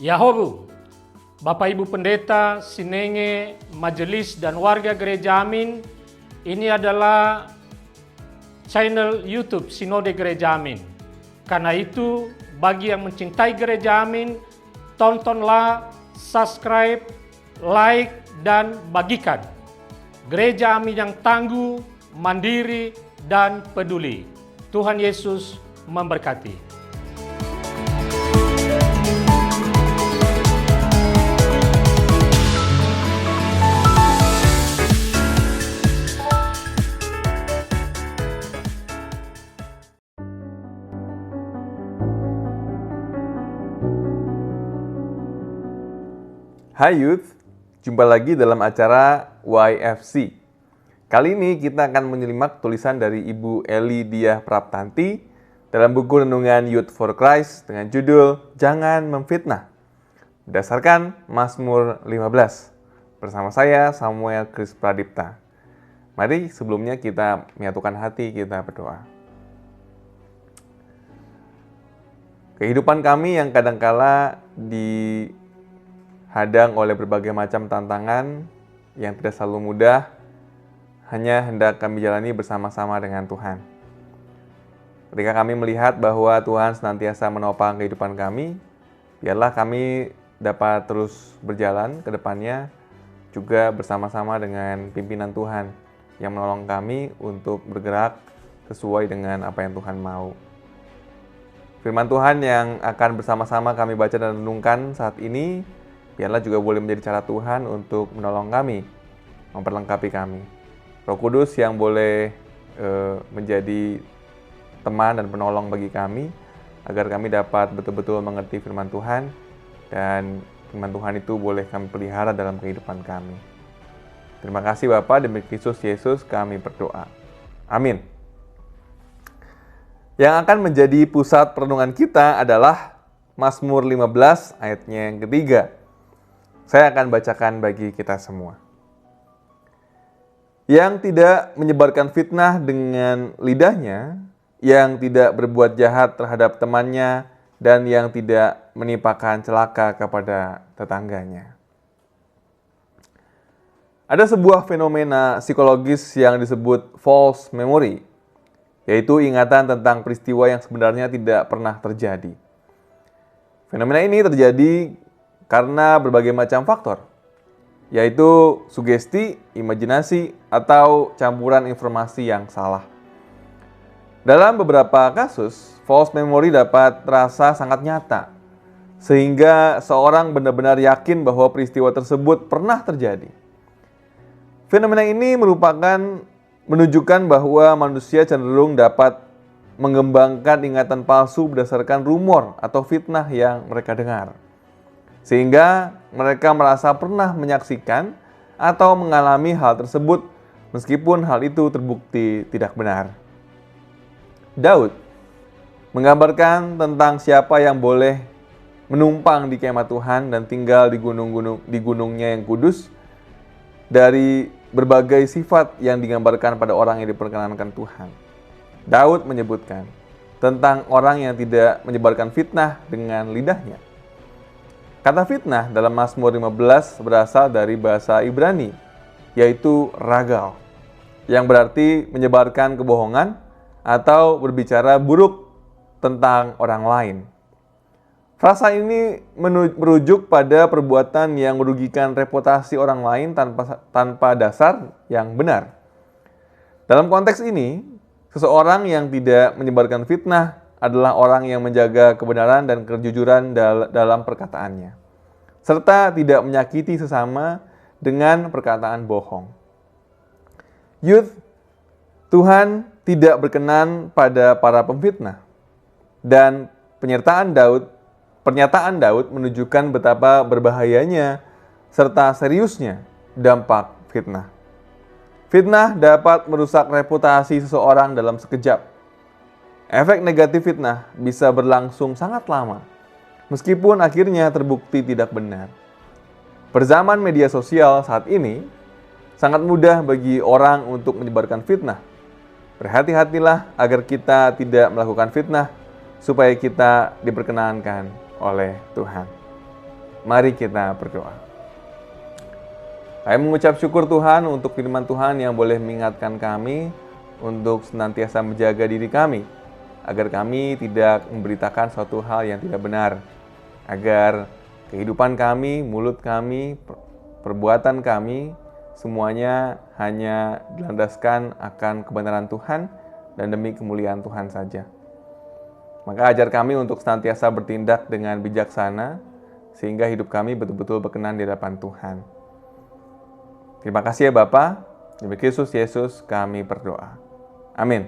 Yahobu, Bapak Ibu Pendeta, Sinenge, Majelis dan warga Gereja Amin, ini adalah channel YouTube Sinode Gereja Amin. Karena itu, bagi yang mencintai Gereja Amin, tontonlah, subscribe, like, dan bagikan. Gereja Amin yang tangguh, mandiri, dan peduli. Tuhan Yesus memberkati. Hai Youth, jumpa lagi dalam acara YFC. Kali ini kita akan menyimak tulisan dari Ibu Eli Diah Praptanti dalam buku renungan Youth for Christ dengan judul Jangan Memfitnah, berdasarkan Mazmur 15. Bersama saya Samuel Kris Pradipta. Mari sebelumnya kita menyatukan hati, kita berdoa. Kehidupan kami yang kadangkala dihadang oleh berbagai macam tantangan yang tidak selalu mudah, hanya hendak kami jalani bersama-sama dengan Tuhan. Ketika kami melihat bahwa Tuhan senantiasa menopang kehidupan kami, biarlah kami dapat terus berjalan ke depannya, juga bersama-sama dengan pimpinan Tuhan yang menolong kami untuk bergerak sesuai dengan apa yang Tuhan mau. Firman Tuhan yang akan bersama-sama kami baca dan renungkan saat ini, biarlah juga boleh menjadi cara Tuhan untuk menolong kami, memperlengkapi kami. Roh Kudus yang boleh menjadi teman dan penolong bagi kami, agar kami dapat betul-betul mengerti firman Tuhan, dan firman Tuhan itu boleh kami pelihara dalam kehidupan kami. Terima kasih Bapa, demi Kristus Yesus kami berdoa. Amin. Yang akan menjadi pusat perenungan kita adalah Mazmur 15 ayatnya yang ketiga. Saya akan bacakan bagi kita semua. Yang tidak menyebarkan fitnah dengan lidahnya, yang tidak berbuat jahat terhadap temannya, dan yang tidak menimpakan celaka kepada tetangganya. Ada sebuah fenomena psikologis yang disebut false memory, yaitu ingatan tentang peristiwa yang sebenarnya tidak pernah terjadi. Fenomena ini terjadi karena berbagai macam faktor, yaitu sugesti, imajinasi, atau campuran informasi yang salah. Dalam beberapa kasus, false memory dapat terasa sangat nyata, sehingga seorang benar-benar yakin bahwa peristiwa tersebut pernah terjadi. Fenomena ini menunjukkan bahwa manusia cenderung dapat mengembangkan ingatan palsu berdasarkan rumor atau fitnah yang mereka dengar, sehingga mereka merasa pernah menyaksikan atau mengalami hal tersebut meskipun hal itu terbukti tidak benar. Daud menggambarkan tentang siapa yang boleh menumpang di kemah Tuhan dan tinggal di gunungnya yang kudus dari berbagai sifat yang digambarkan pada orang yang diperkenankan Tuhan. Daud menyebutkan tentang orang yang tidak menyebarkan fitnah dengan lidahnya. Kata fitnah dalam Mazmur 15 berasal dari bahasa Ibrani, yaitu ragal, yang berarti menyebarkan kebohongan atau berbicara buruk tentang orang lain. Frasa ini merujuk pada perbuatan yang merugikan reputasi orang lain tanpa dasar yang benar. Dalam konteks ini, seseorang yang tidak menyebarkan fitnah adalah orang yang menjaga kebenaran dan kejujuran dalam perkataannya, serta tidak menyakiti sesama dengan perkataan bohong. Youth, Tuhan tidak berkenan pada para pemfitnah, dan pernyataan Daud menunjukkan betapa berbahayanya serta seriusnya dampak fitnah. Fitnah dapat merusak reputasi seseorang dalam sekejap. Efek negatif fitnah bisa berlangsung sangat lama, meskipun akhirnya terbukti tidak benar. Berzaman media sosial saat ini, sangat mudah bagi orang untuk menyebarkan fitnah. Berhati-hatilah agar kita tidak melakukan fitnah, supaya kita diperkenankan oleh Tuhan. Mari kita berdoa. Kami mengucap syukur Tuhan untuk firman Tuhan yang boleh mengingatkan kami untuk senantiasa menjaga diri kami, agar kami tidak memberitakan suatu hal yang tidak benar, agar kehidupan kami, mulut kami, perbuatan kami, semuanya hanya dilandaskan akan kebenaran Tuhan dan demi kemuliaan Tuhan saja. Maka ajar kami untuk senantiasa bertindak dengan bijaksana, sehingga hidup kami betul-betul berkenan di hadapan Tuhan. Terima kasih ya Bapa. Demi Kristus Yesus kami berdoa. Amin.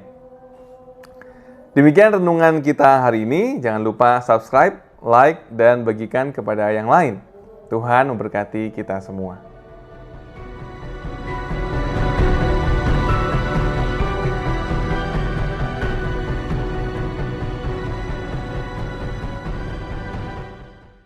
Demikian renungan kita hari ini. Jangan lupa subscribe, like, dan bagikan kepada yang lain. Tuhan memberkati kita semua.